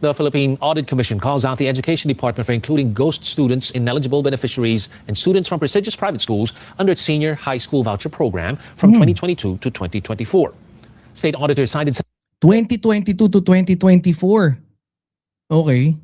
The Philippine Audit Commission calls out the Education Department for including ghost students, ineligible beneficiaries, and students from prestigious private schools under its senior high school voucher program from 2022 to 2024. State auditors cited 2022 to 2024. Okay.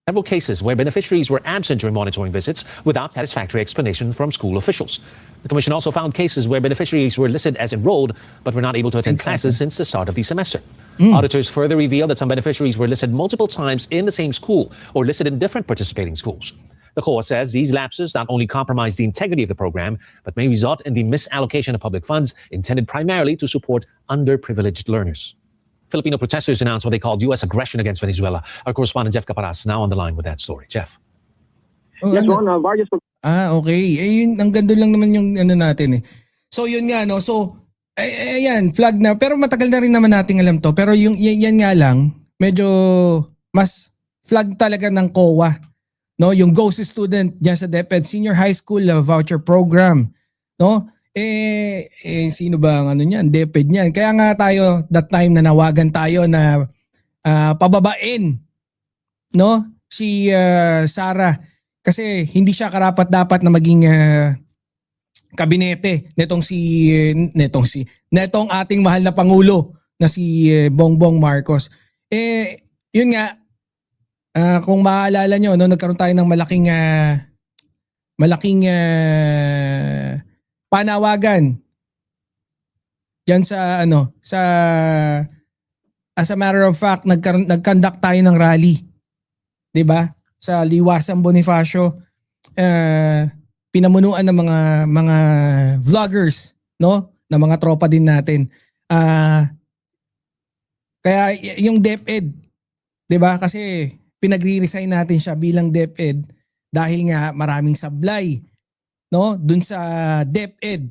several cases where beneficiaries were absent during monitoring visits without satisfactory explanation from school officials. The commission also found cases where beneficiaries were listed as enrolled but were not able to attend classes since the start of the semester. Auditors further revealed that some beneficiaries were listed multiple times in the same school or listed in different participating schools. The COA says these lapses not only compromise the integrity of the program, but may result in the misallocation of public funds intended primarily to support underprivileged learners. Filipino protesters announced what they called U.S. aggression against Venezuela. Our correspondent Jeff Caparas now on the line with that story. Jeff. Yes, various. Okay. Yun, ang ganda lang naman yung ano natin eh. So yun nga no. So ayan, flag na. Pero matagal na rin naman nating alam to. Pero yung yan nga lang, medyo mas flag talaga ng COA. No, yung ghost student diyan sa DepEd Senior High School voucher program, no? Sino ba ang ano niyan? DepEd niyan. Kaya nga tayo that time nanawagan tayo na pababain, no? Si Sara kasi hindi siya karapat-dapat na maging kabinete netong ating mahal na pangulo na si Bongbong Marcos. Yun nga, kung maaalala nyo, no, nagkaroon tayo ng malaking panawagan diyan sa as a matter of fact nag-conduct tayo ng rally, 'di ba? Sa Liwasan Bonifacio, pinamunuan ng mga vloggers, no, na mga tropa din natin. Kaya yung DepEd, 'di ba? Kasi pinagre-resign natin siya bilang DepEd dahil nga maraming sablay, no, dun sa DepEd.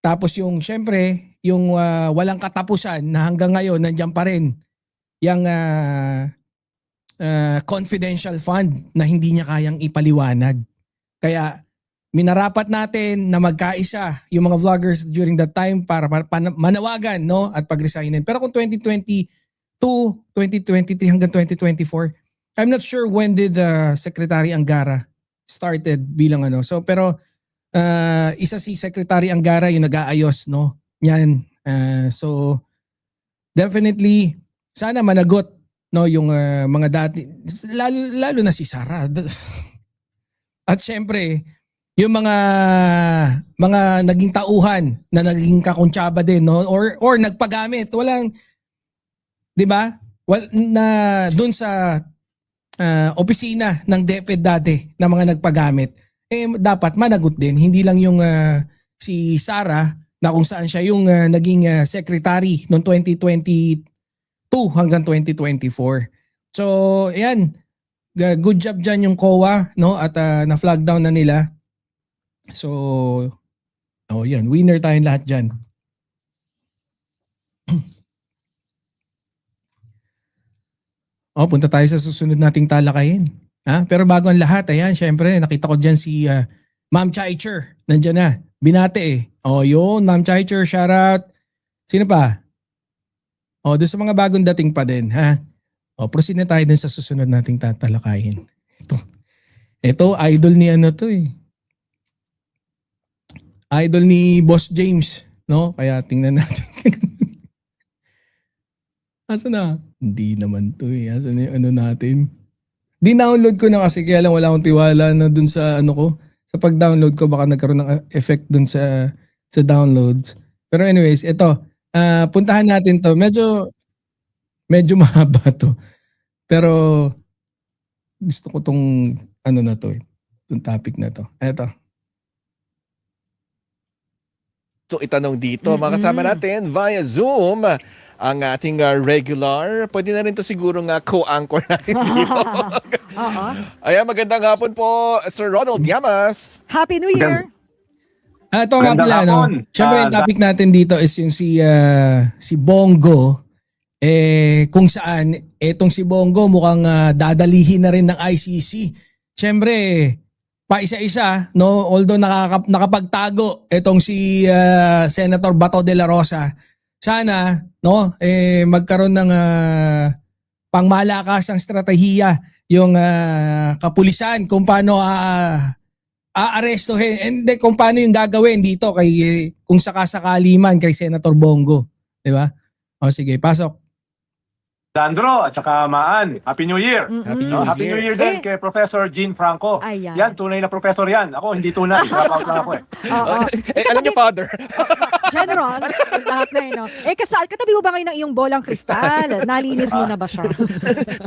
Tapos yung syempre, yung walang katapusan na hanggang ngayon nandiyan pa rin yung confidential fund na hindi niya kayang ipaliwanag. Kaya minarapat natin na magkaisa yung mga vloggers during that time para manawagan, no, at pag-resignin. Pero kung 2022, 2023 hanggang 2024, I'm not sure when did Secretary Angara started bilang ano. So pero isa si Secretary Angara yung nag-aayos, no, yan. So definitely sana managot, no, yung mga dati, lalo na si Sara. At syempre yung mga naging tauhan na naging kakuntsaba din, no, or nagpagamit, walang, 'di ba, na dun sa opisina ng DepEd dati na mga nagpagamit, dapat managot din. Hindi lang yung si Sara na kung saan siya yung naging secretary noong 2022 hanggang 2024. So, ayan, good job dyan yung COA, no, at na-flag down na nila. So, yan, winner tayong lahat dyan. Punta tayo sa susunod nating talakayin. Pero bago ang lahat, ayan, syempre, nakita ko dyan si Ma'am Chaicher. Nandiyan na. Binate eh. Yun, Ma'am Chaicher, shout out. Sino pa? Doon sa mga bagong dating pa din, ha? Proceed na tayo dun sa susunod nating tatalakayin. Ito, idol ni ano to eh. Idol ni Boss James, no? Kaya tingnan natin. Asa na? Hindi naman to eh. Asa na yung ano natin? Di-download ko na kasi kaya lang wala akong tiwala na dun sa ano ko. Sa pag-download ko baka nagkaroon ng effect dun sa downloads. Pero anyways, ito. Puntahan natin to. Medyo mahaba to. Pero gusto ko tong ano na to eh. Itong topic na to. Ito. So itanong dito, makasama natin via Zoom ang ating regular, pwede na rin to siguro nga co-anchor natin dito. Ayan, magandang hapon po, Sir Ronald Llamas. Happy New Year! Ito nga pala, no? Siyempre, yung topic natin dito is yung si Bongo. Kung saan, etong si Bongo mukhang dadalihin na rin ng ICC. Siyempre, pa isa-isa, no? Although nakapagtago etong si Senator Bato de la Rosa, sana, no, magkaroon ng pangmalakasang estratehiya yung kapulisan kung paano aarestuhin and then kung paano yung gagawin dito kay kung sakasakali man kay Senator Bongo, 'di ba? O sige, pasok. Sandro at saka Maan, Happy New Year. Happy No, New Happy New Year. Year din kay Professor Jean Franco. Ayan. Yan, tunay na professor yan. Ako, hindi tunay. Drop out lang ako eh. Oo. Alam niyo, Father, General, lahat na yun, no? Katabi mo ba ngayon ng iyong bolang kristal? Nalinis mo na ba siya?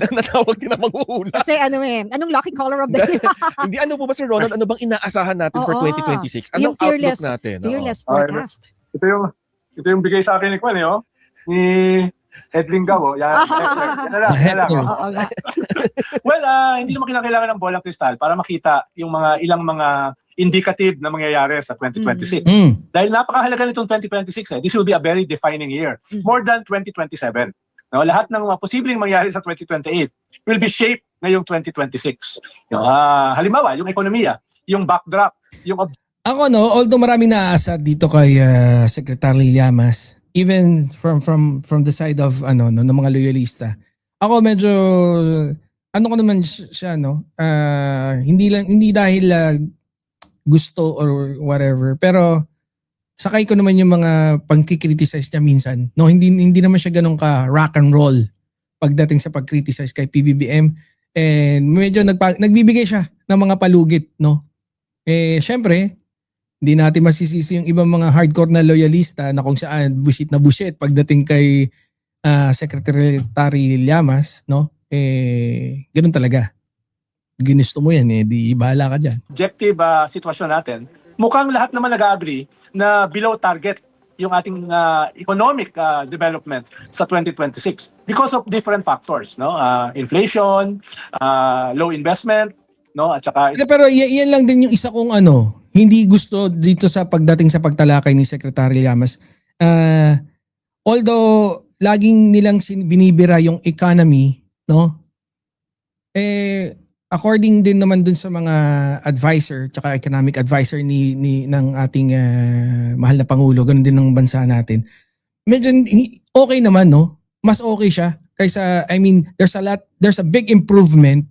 natawag din ang manghuhula. Kasi anong lucky color of the year? Hindi, ano po ba, Sir Ronald, ano bang inaasahan natin for Oo. 2026? Yung Anong outlook natin? Oo. fearless forecast. Ito yung bigay sa akin ni Kwan, ni Edling Gao. Yan, yan lang. Oo nga. Well, hindi naman kinakailangan ng bolang kristal para makita yung ilang mga indicative na mangyayari sa 2026. Dahil napakahalaga nitong 2026. This will be a very defining year. More than 2027. No, lahat ng mga posibleng mangyari sa 2028 will be shaped ngayong 2026. Halimbawa, yung ekonomiya, yung backdrop, yung Ako although maraming naasa dito kay Secretary Llamas, even from the side of ng mga loyalista. Ako medyo ko naman siya hindi dahil gusto or whatever, pero sakay ko naman yung mga pagki-criticize niya minsan. No, hindi naman siya ganun ka rock and roll pagdating sa pag-criticize kay PBBM, and medyo nagbibigay siya ng mga palugit, no. Syempre, hindi natin masisisi yung ibang mga hardcore na loyalista na kung saan busit na busit pagdating kay Secretary Llamas, no? Ganun talaga. Ginusto mo yan, di bahala ka dyan. objective sitwasyon natin, mukhang lahat naman nag-agree na below target yung ating economic development sa 2026 because of different factors, no? Inflation, low investment, no? At saka Pero yan lang din yung isa kong hindi gusto dito sa pagdating sa pagtalakay ni Secretary Llamas. Although laging nilang binibira yung economy, no? According din naman dun sa mga advisor tsaka economic advisor ng ating mahal na pangulo, ganun din ng bansa natin. Medyo okay naman, no? Mas okay siya kaysa, there's a big improvement,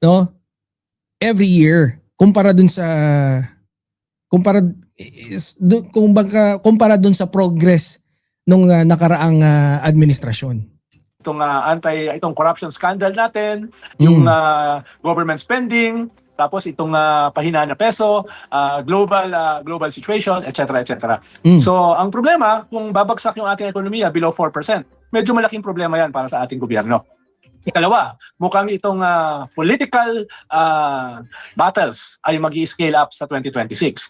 no? Every year kumpara dun dun sa progress nung nakaraang administrasyon. itong corruption scandal natin, yung government spending, tapos itong pahina na peso, global situation, etc. etc. So, ang problema, kung babagsak yung ating ekonomiya below 4%, medyo malaking problema yan para sa ating gobyerno. Ikalawa, mukhang itong political battles ay mag-i-scale up sa 2026.